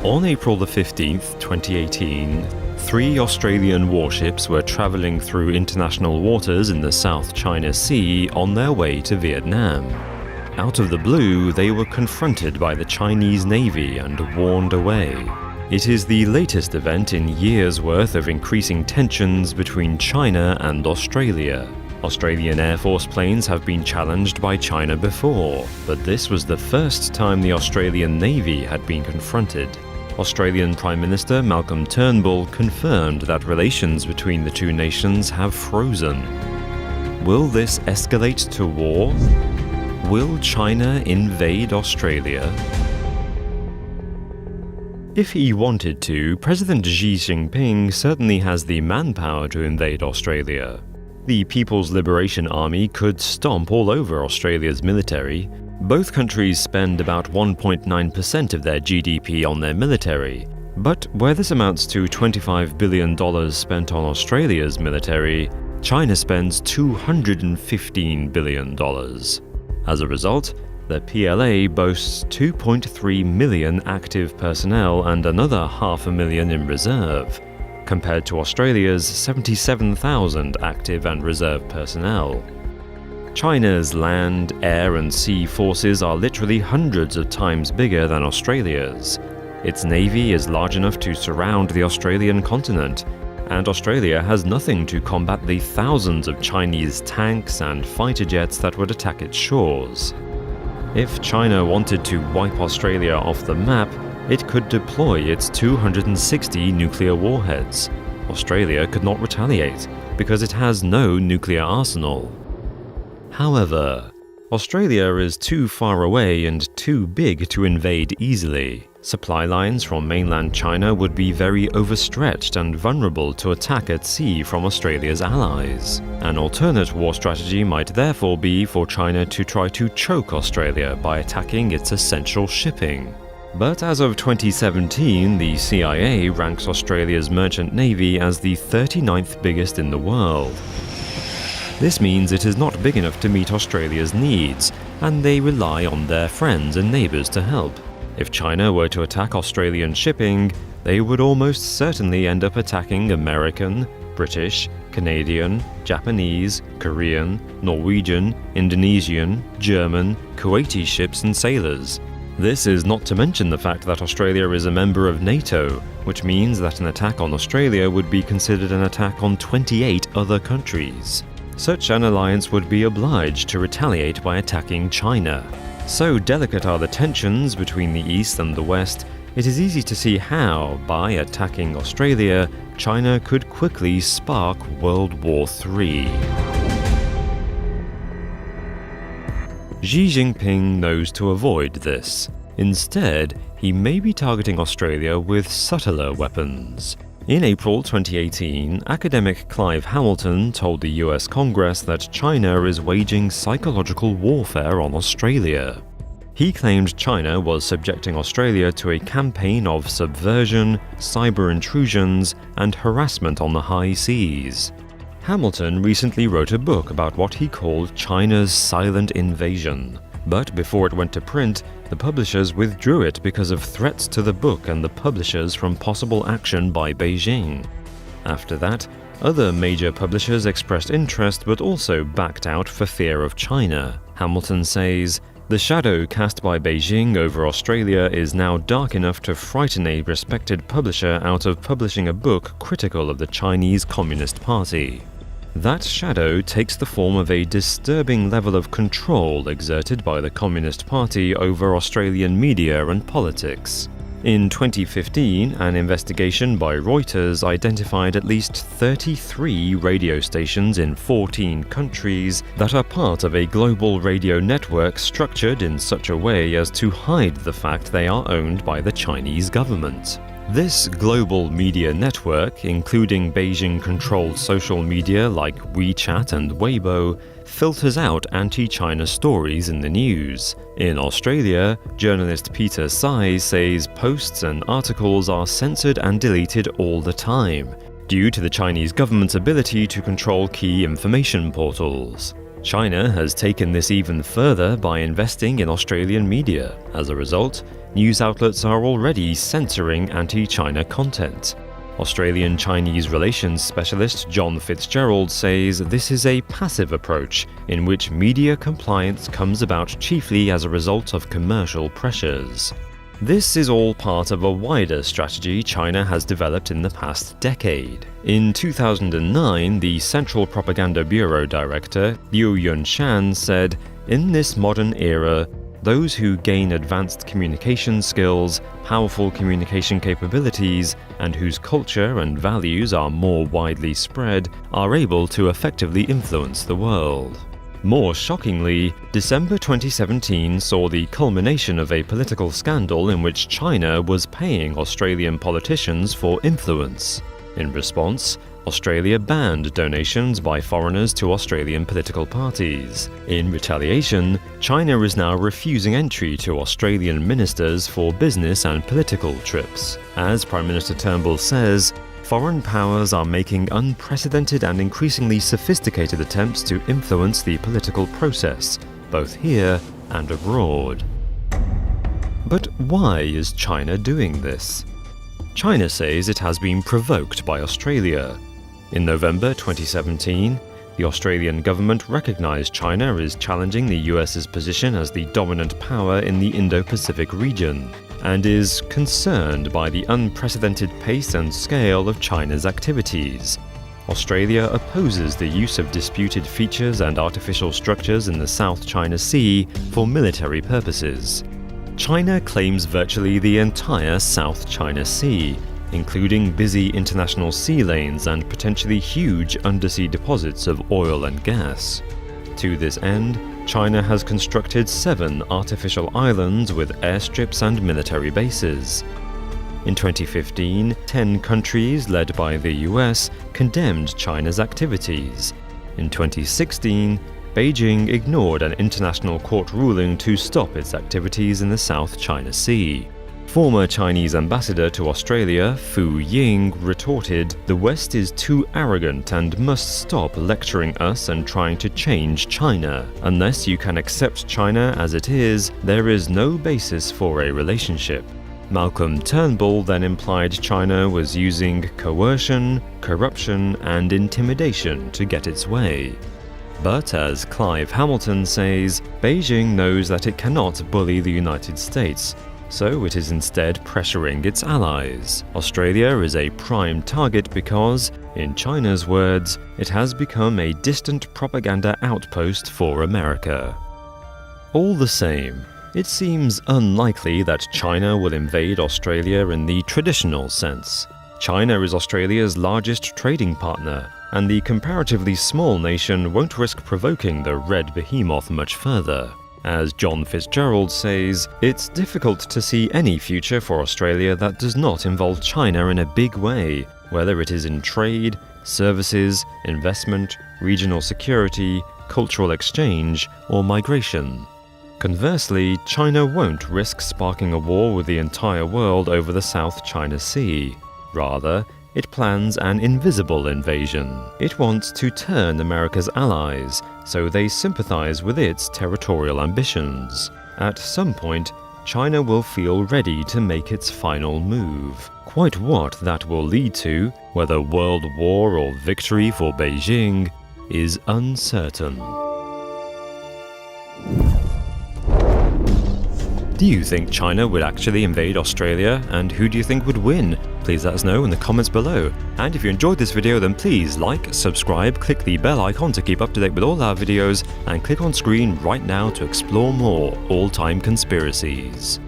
On April the 15th, 2018, 3 Australian warships were travelling through international waters in the South China Sea on their way to Vietnam. Out of the blue, they were confronted by the Chinese Navy and warned away. It is the latest event in years' worth of increasing tensions between China and Australia. Australian Air Force planes have been challenged by China before, but this was the first time the Australian Navy had been confronted. Australian Prime Minister Malcolm Turnbull confirmed that relations between the two nations have frozen. Will this escalate to war? Will China invade Australia? If he wanted to, President Xi Jinping certainly has the manpower to invade Australia. The People's Liberation Army could stomp all over Australia's military. Both countries spend about 1.9% of their GDP on their military, but where this amounts to $25 billion spent on Australia's military, China spends $215 billion. As a result, the PLA boasts 2.3 million active personnel and another 500,000 in reserve, compared to Australia's 77,000 active and reserve personnel. China's land, air and sea forces are literally hundreds of times bigger than Australia's. Its navy is large enough to surround the Australian continent, and Australia has nothing to combat the thousands of Chinese tanks and fighter jets that would attack its shores. If China wanted to wipe Australia off the map, it could deploy its 260 nuclear warheads. Australia could not retaliate, because it has no nuclear arsenal. However, Australia is too far away and too big to invade easily. Supply lines from mainland China would be very overstretched and vulnerable to attack at sea from Australia's allies. An alternate war strategy might therefore be for China to try to choke Australia by attacking its essential shipping. But as of 2017, the CIA ranks Australia's merchant navy as the 39th biggest in the world. This means it is not big enough to meet Australia's needs, and they rely on their friends and neighbours to help. If China were to attack Australian shipping, they would almost certainly end up attacking American, British, Canadian, Japanese, Korean, Norwegian, Indonesian, German, Kuwaiti ships and sailors. This is not to mention the fact that Australia is a member of NATO, which means that an attack on Australia would be considered an attack on 28 other countries. Such an alliance would be obliged to retaliate by attacking China. So delicate are the tensions between the East and the West, it is easy to see how, by attacking Australia, China could quickly spark World War III. Xi Jinping knows to avoid this. Instead, he may be targeting Australia with subtler weapons. In April 2018, academic Clive Hamilton told the US Congress that China is waging psychological warfare on Australia. He claimed China was subjecting Australia to a campaign of subversion, cyber intrusions, and harassment on the high seas. Hamilton recently wrote a book about what he called China's silent invasion. But before it went to print, the publishers withdrew it because of threats to the book and the publishers from possible action by Beijing. After that, other major publishers expressed interest but also backed out for fear of China. Hamilton says, "The shadow cast by Beijing over Australia is now dark enough to frighten a respected publisher out of publishing a book critical of the Chinese Communist Party. That shadow takes the form of a disturbing level of control exerted by the Communist Party over Australian media and politics." In 2015, an investigation by Reuters identified at least 33 radio stations in 14 countries that are part of a global radio network structured in such a way as to hide the fact they are owned by the Chinese government. This global media network, including Beijing-controlled social media like WeChat and Weibo, filters out anti-China stories in the news. In Australia, journalist Peter Tsai says posts and articles are censored and deleted all the time, due to the Chinese government's ability to control key information portals. China has taken this even further by investing in Australian media. As a result, news outlets are already censoring anti-China content. Australian-Chinese relations specialist John Fitzgerald says this is a passive approach in which media compliance comes about chiefly as a result of commercial pressures. This is all part of a wider strategy China has developed in the past decade. In 2009, the Central Propaganda Bureau Director Liu Yunshan said, "In this modern era, those who gain advanced communication skills, powerful communication capabilities, and whose culture and values are more widely spread, are able to effectively influence the world." More shockingly, December 2017 saw the culmination of a political scandal in which China was paying Australian politicians for influence. In response, Australia banned donations by foreigners to Australian political parties. In retaliation, China is now refusing entry to Australian ministers for business and political trips. As Prime Minister Turnbull says, foreign powers are making unprecedented and increasingly sophisticated attempts to influence the political process, both here and abroad. But why is China doing this? China says it has been provoked by Australia. In November 2017, the Australian government recognized China as challenging the US's position as the dominant power in the Indo-Pacific region, and is concerned by the unprecedented pace and scale of China's activities. Australia opposes the use of disputed features and artificial structures in the South China Sea for military purposes. China claims virtually the entire South China Sea, including busy international sea lanes and potentially huge undersea deposits of oil and gas. To this end, China has constructed 7 artificial islands with airstrips and military bases. In 2015, 10 countries, led by the US, condemned China's activities. In 2016, Beijing ignored an international court ruling to stop its activities in the South China Sea. Former Chinese ambassador to Australia, Fu Ying, retorted, "The West is too arrogant and must stop lecturing us and trying to change China. Unless you can accept China as it is, there is no basis for a relationship." Malcolm Turnbull then implied China was using coercion, corruption, and intimidation to get its way. But as Clive Hamilton says, Beijing knows that it cannot bully the United States, so it is instead pressuring its allies. Australia is a prime target because, in China's words, it has become a distant propaganda outpost for America. All the same, it seems unlikely that China will invade Australia in the traditional sense. China is Australia's largest trading partner, and the comparatively small nation won't risk provoking the red behemoth much further. As John Fitzgerald says, it's difficult to see any future for Australia that does not involve China in a big way, whether it is in trade, services, investment, regional security, cultural exchange, or migration. Conversely, China won't risk sparking a war with the entire world over the South China Sea. Rather, it plans an invisible invasion. It wants to turn America's allies, so they sympathize with its territorial ambitions. At some point, China will feel ready to make its final move. Quite what that will lead to, whether world war or victory for Beijing, is uncertain. Do you think China would actually invade Australia, and who do you think would win? Please let us know in the comments below. And if you enjoyed this video, then please like, subscribe, click the bell icon to keep up to date with all our videos, and click on screen right now to explore more all-time conspiracies.